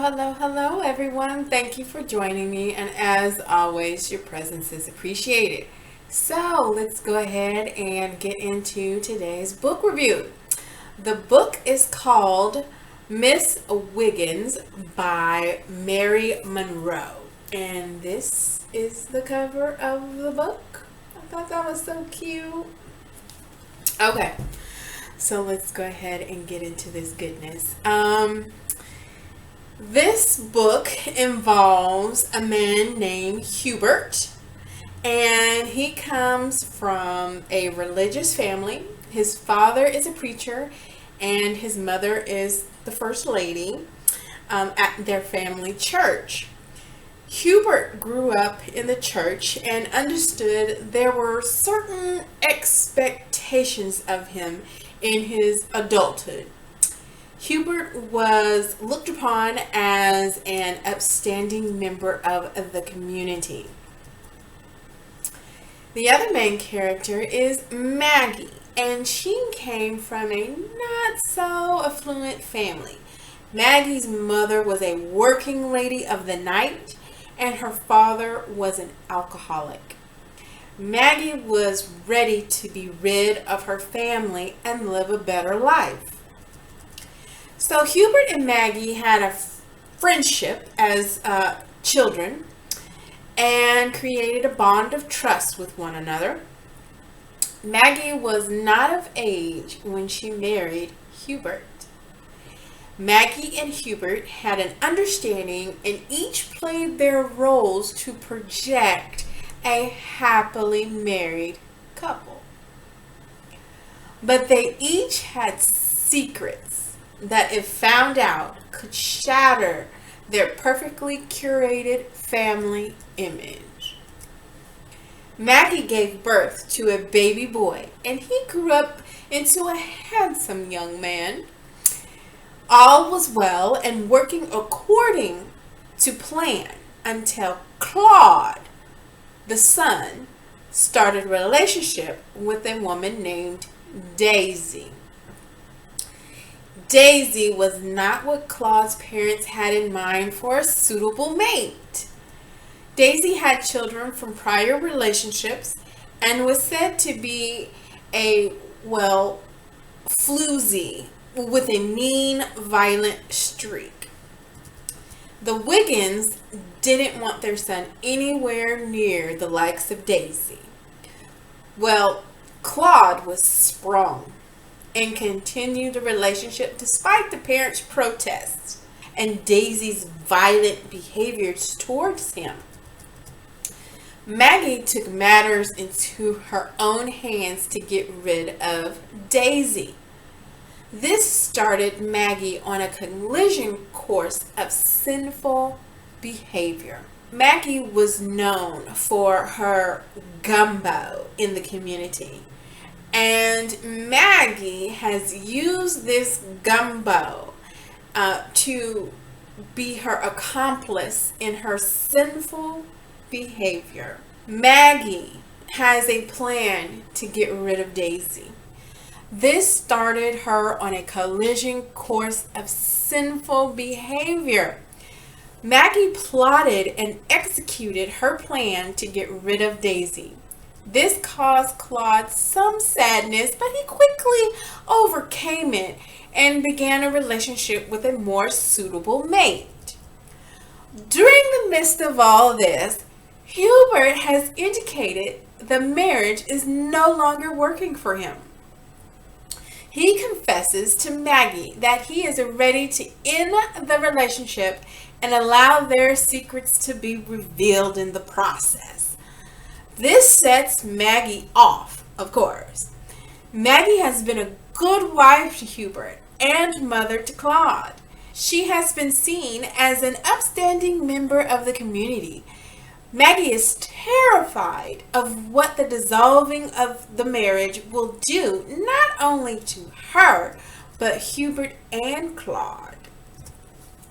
Hello, everyone. Thank you for joining me. And as always, your presence is appreciated. So let's go ahead and get into today's book review. The book is called Miss Wiggins by Mary Monroe. And this is the cover of the book. I thought that was so cute. Okay, so let's go ahead and get into this goodness. This book involves a man named Hubert, and he comes from a religious family. His father is a preacher, and his mother is the first lady at their family church. Hubert grew up in the church and understood there were certain expectations of him in his adulthood. Hubert was looked upon as an upstanding member of the community. The other main character is Maggie, and she came from a not so affluent family. Maggie's mother was a working lady of the night, and her father was an alcoholic. Maggie was ready to be rid of her family and live a better life. So Hubert and Maggie had a friendship as children and created a bond of trust with one another. Maggie was not of age when she married Hubert. Maggie and Hubert had an understanding and each played their roles to project a happily married couple. But they each had secrets that, if found out, could shatter their perfectly curated family image. Maggie gave birth to a baby boy, and he grew up into a handsome young man. All was well and working according to plan until Claude, the son, started a relationship with a woman named Daisy. Daisy was not what Claude's parents had in mind for a suitable mate. Daisy had children from prior relationships and was said to be a, floozy with a mean, violent streak. The Wiggins didn't want their son anywhere near the likes of Daisy. Well, Claude was sprung and continued the relationship despite the parents' protests and Daisy's violent behaviors towards him. Maggie took matters into her own hands to get rid of Daisy. This started Maggie on a collision course of sinful behavior. Maggie was known for her gumbo in the community. And Maggie has used this gumbo to be her accomplice in her sinful behavior. Maggie has a plan to get rid of Daisy. This started her on a collision course of sinful behavior. Maggie plotted and executed her plan to get rid of Daisy. This caused Claude some sadness, but he quickly overcame it and began a relationship with a more suitable mate. During the midst of all this, Hubert has indicated the marriage is no longer working for him. He confesses to Maggie that he is ready to end the relationship and allow their secrets to be revealed in the process. This sets Maggie off, of course. Maggie has been a good wife to Hubert and mother to Claude. She has been seen as an upstanding member of the community. Maggie is terrified of what the dissolving of the marriage will do, not only to her, but Hubert and Claude.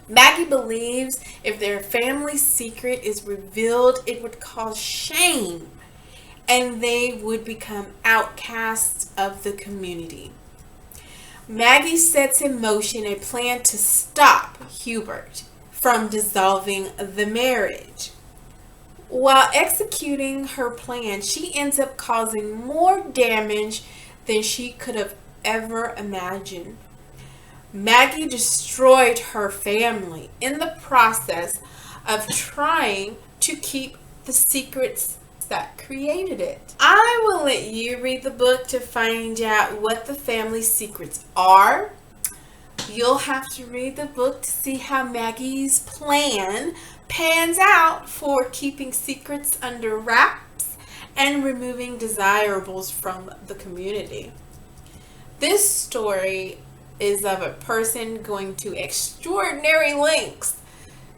Maggie believes if their family secret is revealed, it would cause shame and they would become outcasts of the community. Maggie sets in motion a plan to stop Hubert from dissolving the marriage. While executing her plan, she ends up causing more damage than she could have ever imagined. Maggie destroyed her family in the process of trying to keep the secrets that created it. I will let you read the book to find out what the family secrets are. You'll have to read the book to see how Maggie's plan pans out for keeping secrets under wraps and removing desirables from the community. This story is of a person going to extraordinary lengths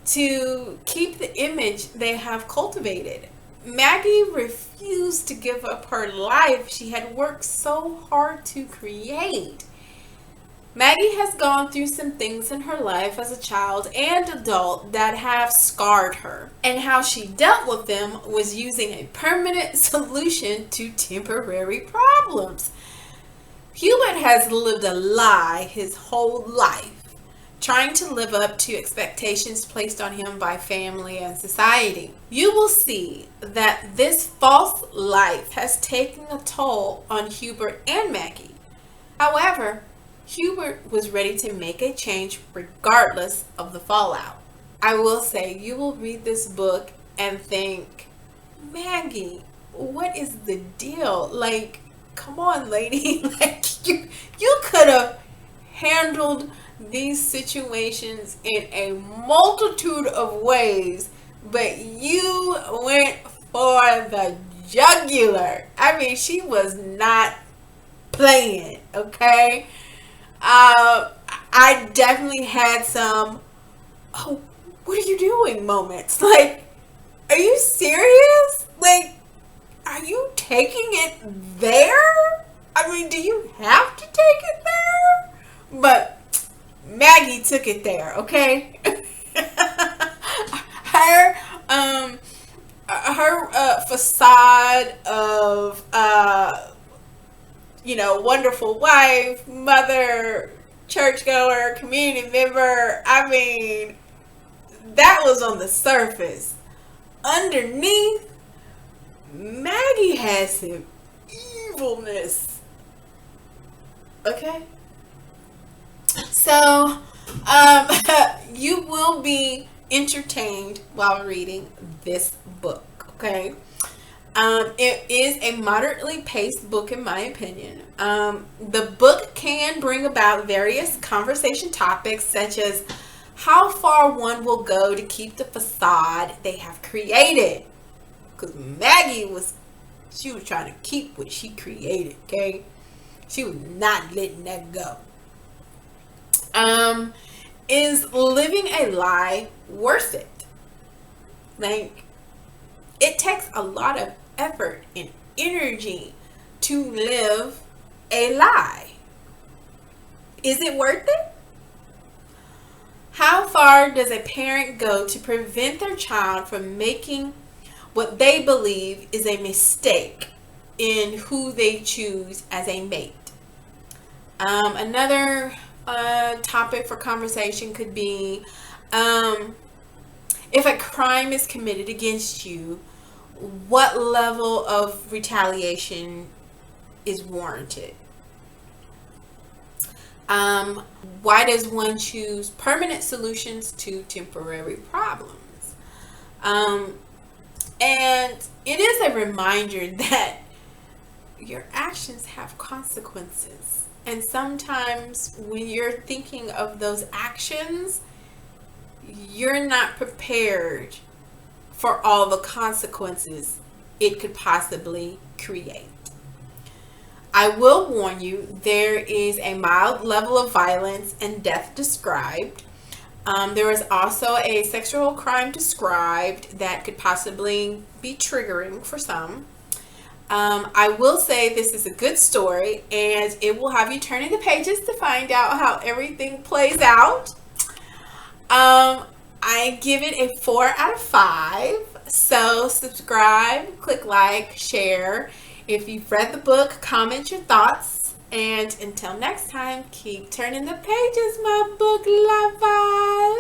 to keep the image they have cultivated. Maggie refused to give up her life she had worked so hard to create. Maggie has gone through some things in her life as a child and adult that have scarred her, and how she dealt with them was using a permanent solution to temporary problems. Hubert has lived a lie his whole life, trying to live up to expectations placed on him by family and society. You will see that this false life has taken a toll on Hubert and Maggie. However, Hubert was ready to make a change regardless of the fallout. I will say, you will read this book and think, Maggie, what is the deal? Like, come on, lady. Like, you could have handled these situations in a multitude of ways, but you went for the jugular. I mean, she was not playing, okay? I definitely had some, oh, what are you doing moments. Like, are you serious? Like, are you taking it there? I mean, do you have to take it there? But Maggie took it there, okay? her facade of wonderful wife, mother, churchgoer, community member. I mean, that was on the surface. Underneath, Maggie has some evilness. Okay? So, you will be entertained while reading this book, okay? It is a moderately paced book, in my opinion. The book can bring about various conversation topics, such as how far one will go to keep the facade they have created. Because Maggie was trying to keep what she created, okay? She was not letting that go. Is living a lie worth it? Like, it takes a lot of effort and energy to live a lie. Is it worth it? How far does a parent go to prevent their child from making what they believe is a mistake in who they choose as a mate? Another topic for conversation could be, if a crime is committed against you, what level of retaliation is warranted? Why does one choose permanent solutions to temporary problems? And it is a reminder that your actions have consequences. And sometimes when you're thinking of those actions, you're not prepared for all the consequences it could possibly create. I will warn you, there is a mild level of violence and death described. There is also a sexual crime described that could possibly be triggering for some. I will say this is a good story, and it will have you turning the pages to find out how everything plays out. I give it a 4 out of 5. So subscribe, click like, share. If you've read the book, comment your thoughts. And until next time, keep turning the pages, my book lovers.